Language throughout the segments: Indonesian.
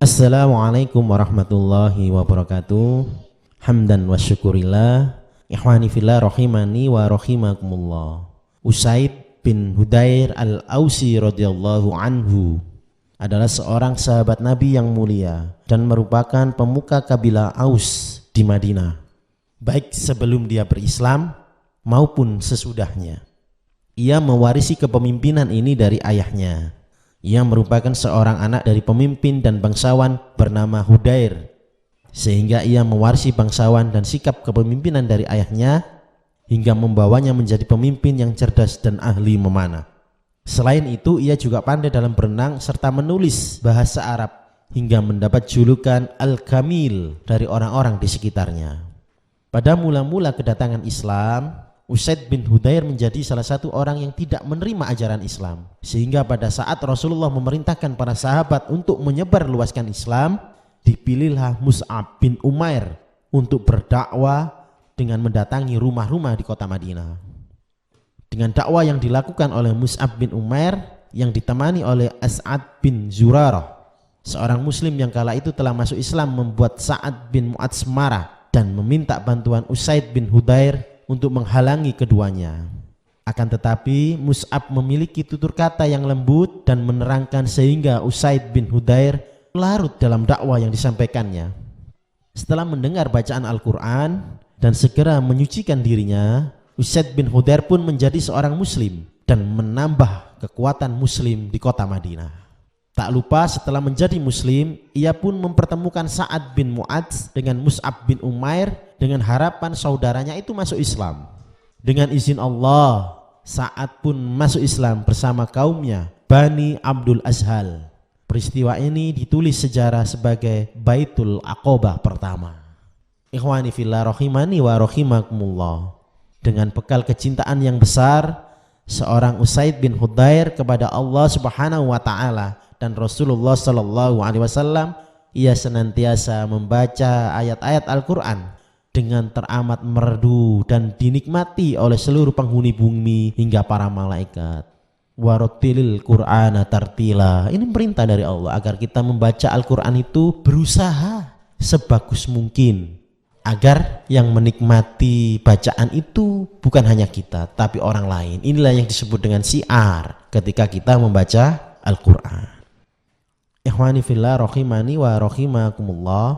Assalamualaikum warahmatullahi wabarakatuh. Hamdan wa syukurillah. Ikhwani fillah rahimani wa rahimakumullah. Usaid bin Hudair al-Ausi radhiyallahu anhu adalah seorang sahabat Nabi yang mulia dan merupakan pemuka kabilah Aus di Madinah, baik sebelum dia berislam maupun sesudahnya. Ia mewarisi kepemimpinan ini dari ayahnya. Ia merupakan seorang anak dari pemimpin dan bangsawan bernama Hudair, sehingga ia mewarisi bangsawan dan sikap kepemimpinan dari ayahnya hingga membawanya menjadi pemimpin yang cerdas dan ahli memanah. Selain itu, ia juga pandai dalam berenang serta menulis bahasa Arab hingga mendapat julukan Al-Kamil dari orang-orang di sekitarnya. Pada mula-mula kedatangan Islam, Usaid bin Hudair menjadi salah satu orang yang tidak menerima ajaran Islam, sehingga pada saat Rasulullah memerintahkan para sahabat untuk menyebarluaskan Islam, dipilihlah Mus'ab bin Umair untuk berdakwah dengan mendatangi rumah-rumah di kota Madinah. Dengan dakwah yang dilakukan oleh Mus'ab bin Umair yang ditemani oleh As'ad bin Zurarah, seorang muslim yang kala itu telah masuk Islam, membuat Sa'ad bin Mu'adz marah dan meminta bantuan Usaid bin Hudair untuk menghalangi keduanya. Akan tetapi Mus'ab memiliki tutur kata yang lembut dan menerangkan sehingga Usaid bin Hudair larut dalam dakwah yang disampaikannya. Setelah mendengar bacaan Al-Quran dan segera menyucikan dirinya, Usaid bin Hudair pun menjadi seorang muslim dan menambah kekuatan muslim di kota Madinah. Tak lupa setelah menjadi muslim, ia pun mempertemukan Sa'ad bin Mu'adz dengan Mus'ab bin Umair dengan harapan saudaranya itu masuk Islam. Dengan izin Allah, Sa'ad pun masuk Islam bersama kaumnya, Bani Abdul Ashhal. Peristiwa ini ditulis sejarah sebagai Baitul Aqobah pertama. Ikhwani fillah rahimani wa rahimakumullah. Dengan bekal kecintaan yang besar seorang Usaid bin Hudair kepada Allah Subhanahu wa taala dan Rasulullah sallallahu alaihi wasallam, ia senantiasa membaca ayat-ayat Al-Qur'an dengan teramat merdu dan dinikmati oleh seluruh penghuni bumi hingga para malaikat. Warattilil Qur'ana tartila. Ini perintah dari Allah agar kita membaca Al-Qur'an itu berusaha sebagus mungkin, agar yang menikmati bacaan itu bukan hanya kita tapi orang lain. Inilah yang disebut dengan syiar ketika kita membaca Al-Qur'an. Ikhwani fillah rahimani wa rahimakumullah.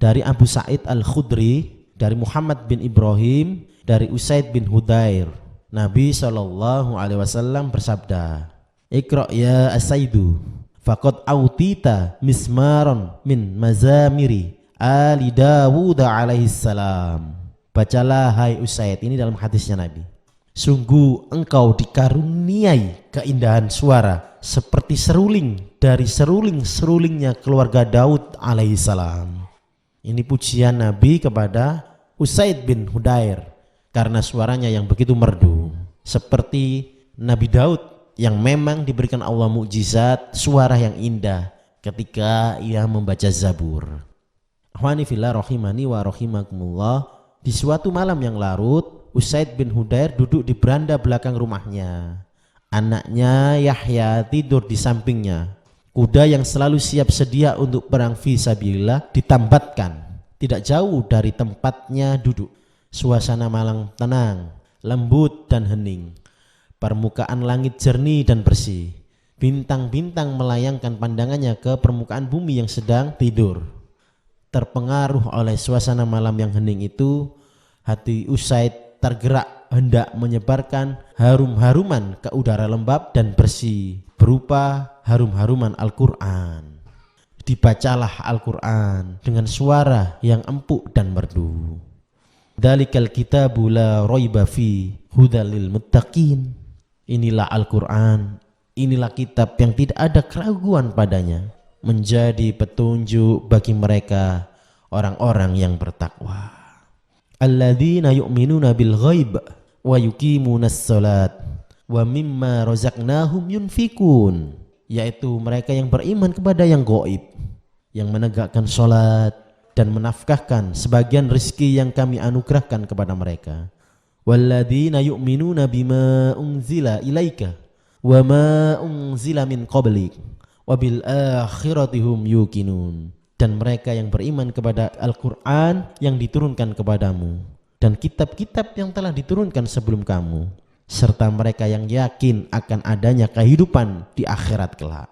Dari Abu Sa'id Al-Khudri, dari Muhammad bin Ibrahim, dari Usaid bin Hudair, Nabi SAW bersabda, Iqra' ya Asaidu faqad autita mismaron min mazamiri Ali Dawud alaihissalam. Bacalah hai Usaid, ini dalam hadisnya Nabi, sungguh engkau dikaruniai keindahan suara seperti seruling dari seruling-serulingnya keluarga Daud alaihissalam. Ini pujian Nabi kepada Usaid bin Hudair karena suaranya yang begitu merdu, seperti Nabi Daud yang memang diberikan Allah mukjizat suara yang indah ketika ia membaca Zabur. Ahwani fillah rahimani wa rahimakumullah. Di suatu malam yang larut, Usaid bin Hudair duduk di beranda belakang rumahnya. Anaknya Yahya tidur di sampingnya. Kuda yang selalu siap sedia untuk perang fisabilillah ditambatkan tidak jauh dari tempatnya duduk. Suasana malam tenang, lembut dan hening. Permukaan langit jernih dan bersih. Bintang-bintang melayangkan pandangannya ke permukaan bumi yang sedang tidur. Terpengaruh oleh suasana malam yang hening itu, hati Usaid tergerak hendak menyebarkan harum-haruman ke udara lembab dan bersih berupa harum-haruman Al-Qur'an. Dibacalah Al-Qur'an dengan suara yang empuk dan merdu. Dzalikal kitabu la raiba fi hudal lil muttaqin. Inilah Al-Qur'an, inilah kitab yang tidak ada keraguan padanya, menjadi petunjuk bagi mereka orang-orang yang bertakwa. Alladzina yu'minuna bil ghaib wa yuqimunas salat wa mimma razaqnahum yunfikun, yaitu mereka yang beriman kepada yang gaib, yang menegakkan salat dan menafkahkan sebagian rezeki yang kami anugerahkan kepada mereka. Walladzina yu'minuna bima unzila ilaika wa ma unzila min qablik wa bil akhirati hum yuqinun. Dan mereka yang beriman kepada Al-Quran yang diturunkan kepadamu dan kitab-kitab yang telah diturunkan sebelum kamu, serta mereka yang yakin akan adanya kehidupan di akhirat kelak.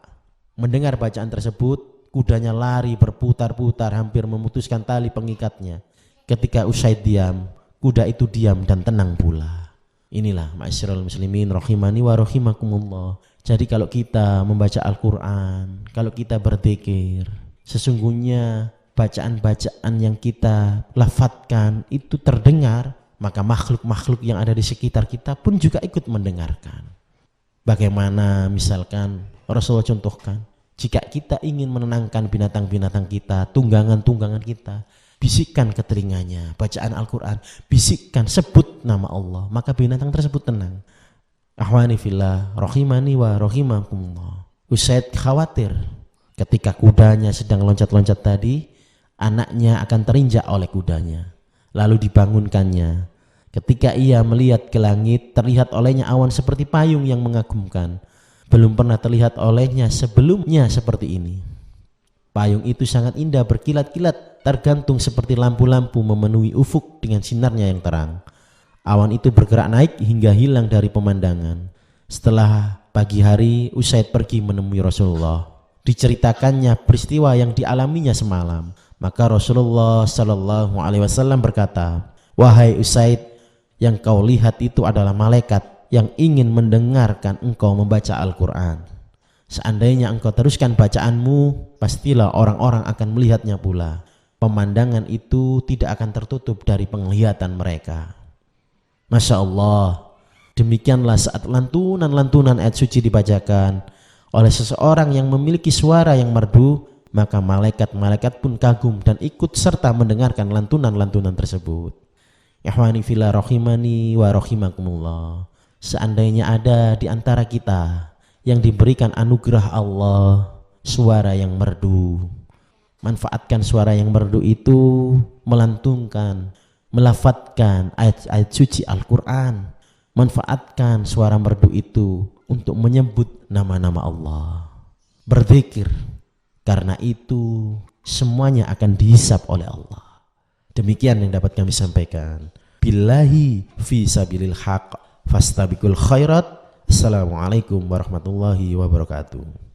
Mendengar bacaan tersebut, kudanya lari berputar-putar hampir memutuskan tali pengikatnya. Ketika Usaid diam, kuda itu diam dan tenang pula. Inilah ma'asyiral muslimin rahimani wa rahimakumullah. Jadi kalau kita membaca Al-Quran, kalau kita berzikir, sesungguhnya bacaan-bacaan yang kita lafadzkan itu terdengar, maka makhluk-makhluk yang ada di sekitar kita pun juga ikut mendengarkan. Bagaimana misalkan Rasulullah contohkan, jika kita ingin menenangkan binatang-binatang kita, tunggangan-tunggangan kita, bisikkan ke telinganya bacaan Al-Quran, bisikkan, sebut nama Allah, maka binatang tersebut tenang. Ahwani fillah rahimani wa rahimakumullah. Usaid khawatir ketika kudanya sedang loncat-loncat tadi, anaknya akan terinjak oleh kudanya. Lalu dibangunkannya. Ketika ia melihat ke langit, terlihat olehnya awan seperti payung yang mengagumkan. Belum pernah terlihat olehnya sebelumnya seperti ini. Payung itu sangat indah, berkilat-kilat, tergantung seperti lampu-lampu memenuhi ufuk dengan sinarnya yang terang. Awan itu bergerak naik hingga hilang dari pemandangan. Setelah pagi hari, Usaid pergi menemui Rasulullah. Diceritakannya peristiwa yang dialaminya semalam. Maka Rasulullah Shallallahu Alaihi Wasallam berkata, wahai Usaid, yang kau lihat itu adalah malaikat yang ingin mendengarkan engkau membaca Al-Quran. Seandainya engkau teruskan bacaanmu, pastilah orang-orang akan melihatnya pula. Pemandangan itu tidak akan tertutup dari penglihatan mereka. Masya Allah, demikianlah saat lantunan-lantunan ayat suci dibacakan oleh seseorang yang memiliki suara yang merdu, maka malaikat-malaikat pun kagum dan ikut serta mendengarkan lantunan-lantunan tersebut. Ikhwani fillah rahimani wa rahimakumullah. Seandainya ada di antara kita yang diberikan anugerah Allah suara yang merdu, manfaatkan suara yang merdu itu melantunkan, melafadzkan ayat-ayat suci Al-Quran. Manfaatkan suara merdu itu untuk menyebut nama-nama Allah, berzikir, karena itu semuanya akan dihisab oleh Allah. Demikian yang dapat kami sampaikan. Billahi fi sabilil haq fastabiqul khairat. Assalamualaikum warahmatullahi wabarakatuh.